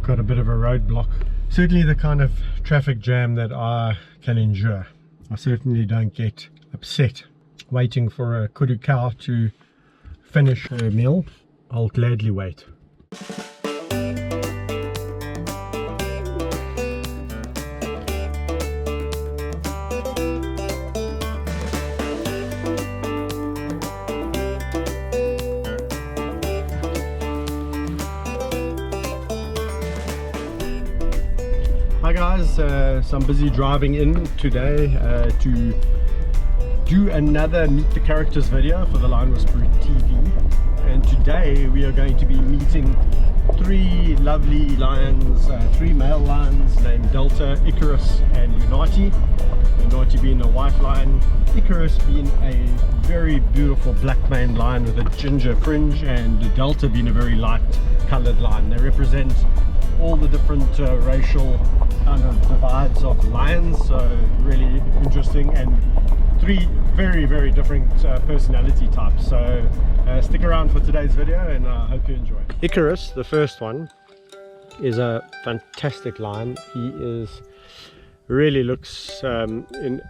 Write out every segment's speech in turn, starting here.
got a bit of a roadblock. Certainly the kind of traffic jam that I can endure. I certainly don't get upset waiting for a kudu cow to finish her meal. I'll gladly wait. Hi guys, so I'm busy driving in today to do another Meet the Characters video for the LionWhispererTV, and today we are going to be meeting three lovely lions, three male lions named Delta, Icarus and Unathi. Unathi being a white lion, Icarus being a very beautiful black maned lion with a ginger fringe, and Delta being a very light coloured lion. They represent all the different racial kind of divides of lions, so really interesting, and three very different personality types. So stick around for today's video and I hope you enjoy. Icarus, the first one, is a fantastic lion. He really looks in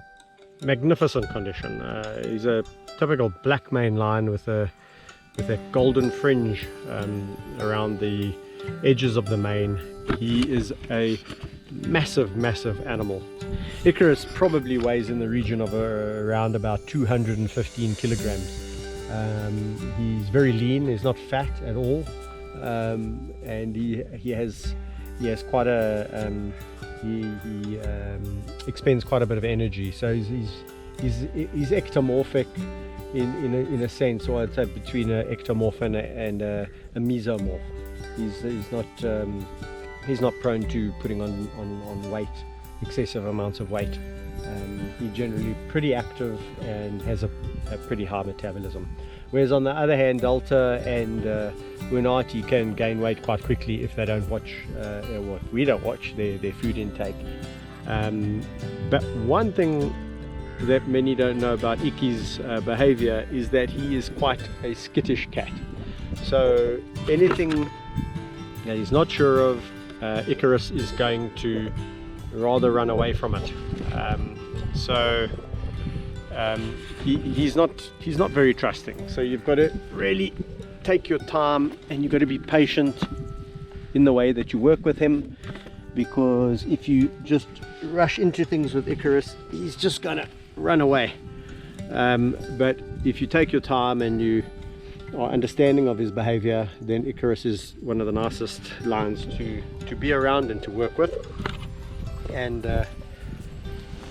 magnificent condition. He's a typical black maned lion with a golden fringe around the edges of the mane. He is a massive animal. Icarus probably weighs in the region of around about 215 kilograms. He's very lean, he's not fat at all, and he has quite a he expends quite a bit of energy, so he's ectomorphic in a sense, or I'd say between an ectomorph and a mesomorph. He's not prone to putting on weight, excessive amounts of weight. He's generally pretty active and has a pretty high metabolism. Whereas on the other hand, Delta and Unathi can gain weight quite quickly if they don't watch what we don't watch, their food intake. But one thing that many don't know about Iki's behavior is that he is quite a skittish cat. So anything that he's not sure of, Icarus is going to rather run away from it. He's not very trusting. So you've got to really take your time, and you've got to be patient in the way that you work with him, because if you just rush into things with Icarus, he's just gonna run away. But if you take your time and you are understanding of his behavior, then Icarus is one of the nicest lions to be around and to work with. And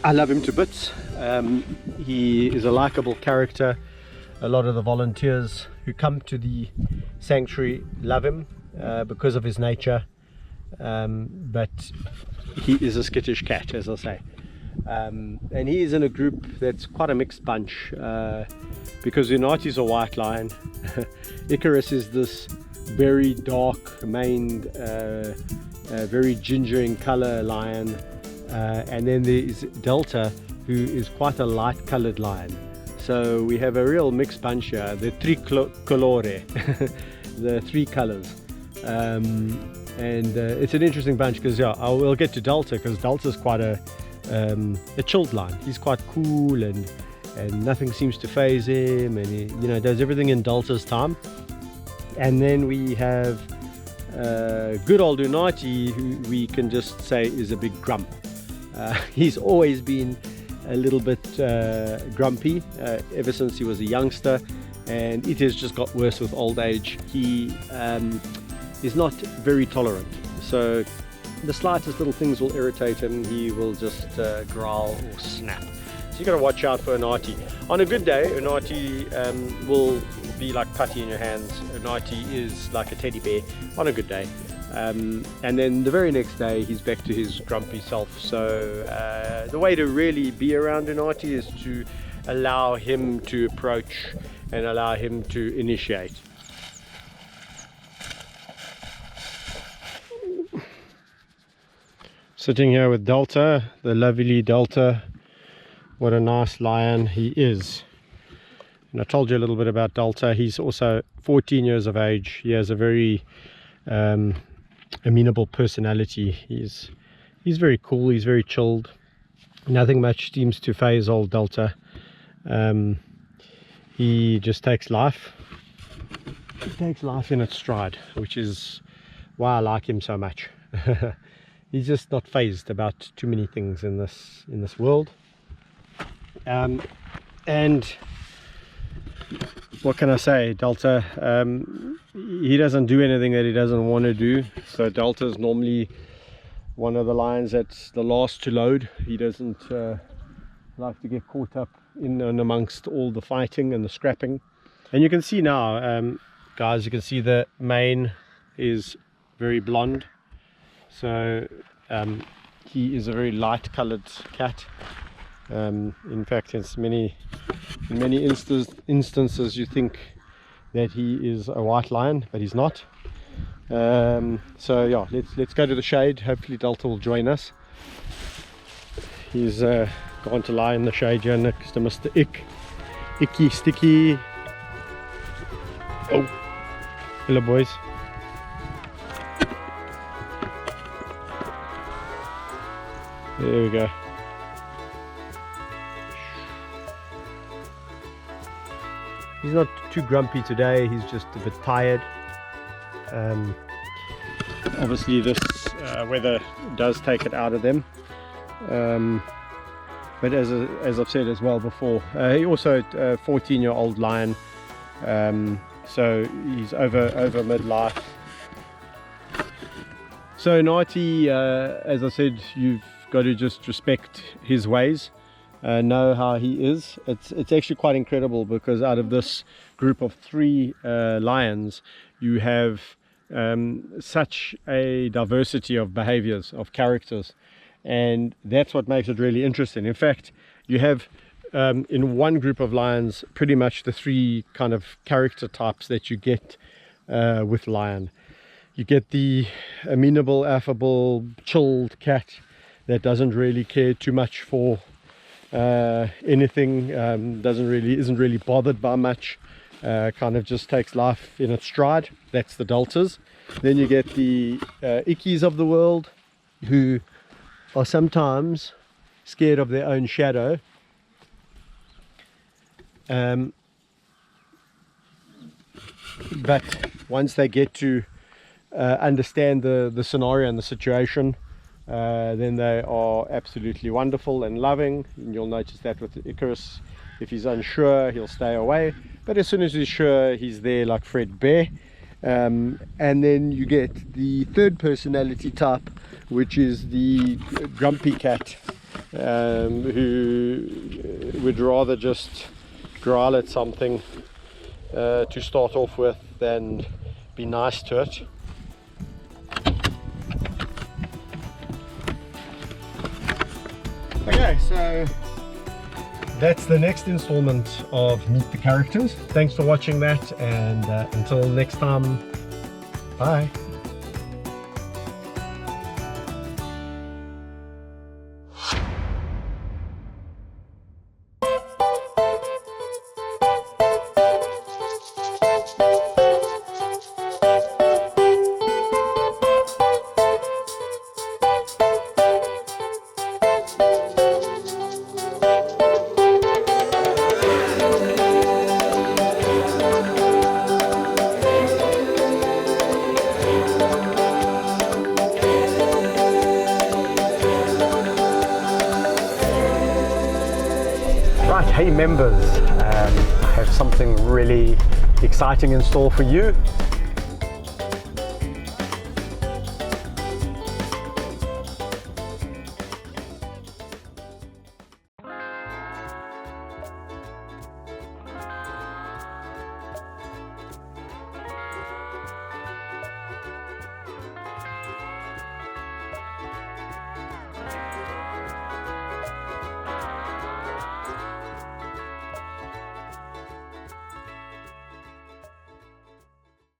I love him to bits. He is a likable character. A lot of the volunteers who come to the sanctuary love him because of his nature, but he is a skittish cat, as I say. And he is in a group that's quite a mixed bunch, because Unathi is a white lion. Icarus is this very dark maned, very ginger in color lion, and then there is Delta, who is quite a light colored lion. So we have a real mixed bunch here, the tricolore, the three colors. And it's an interesting bunch, because we'll get to Delta, because Delta's quite a chilled lion. He's quite cool, and nothing seems to faze him, and he does everything in Delta's time. And then we have good old Unathi, who we can just say is a big grump. He's always been a little bit grumpy ever since he was a youngster, and it has just got worse with old age. He is not very tolerant, so the slightest little things will irritate him. He will just growl or snap. So you got to watch out for Unathi. On a good day, Unathi will be like putty in your hands. Unathi is like a teddy bear on a good day. And then the very next day he's back to his grumpy self. So the way to really be around Unathi is to allow him to approach and allow him to initiate. Sitting here with Delta, the lovely Delta. What a nice lion he is. And I told you a little bit about Delta. He's also 14 years of age. He has a very amenable personality. He's very cool, he's very chilled. Nothing much seems to faze old Delta. He just takes life. He takes life in its stride, which is why I like him so much. He's just not fazed about too many things in this world. And what can I say? Delta, he doesn't do anything that he doesn't want to do. So Delta is normally one of the lions that's the last to load. He doesn't like to get caught up in and amongst all the fighting and the scrapping. And you can see now, guys, you can see the mane is very blonde. So he is a very light colored cat. In fact, in many instances you think that he is a white lion, but he's not. So yeah, let's go to the shade. Hopefully Delta will join us. He's gone to lie in the shade here next to Mr. Icky Sticky. Oh, hello boys. There we go. He's not too grumpy today, he's just a bit tired. Obviously this weather does take it out of them. But as I've said as well before, he also a 14-year-old lion, so he's over midlife. So Unathi, as I said, you've got to just respect his ways, know how he is. It's actually quite incredible, because out of this group of 3 lions, you have such a diversity of behaviors, of characters, and that's what makes it really interesting. In fact, you have in one group of lions pretty much the 3 kind of character types that you get with lion. You get the amenable, affable, chilled cat that doesn't really care too much for anything, isn't really bothered by much, kind of just takes life in its stride. That's the Deltas. Then you get the Ickies of the world, who are sometimes scared of their own shadow, but once they get to understand the scenario and the situation, then they are absolutely wonderful and loving. And you'll notice that with Icarus, if he's unsure, he'll stay away, but as soon as he's sure, he's there like Fred Bear. And then you get the third personality type, which is the grumpy cat, who would rather just growl at something to start off with than be nice to it. Okay, so that's the next installment of Meet the Characters. Thanks for watching that, and until next time, bye. Right, hey members, I have something really exciting in store for you.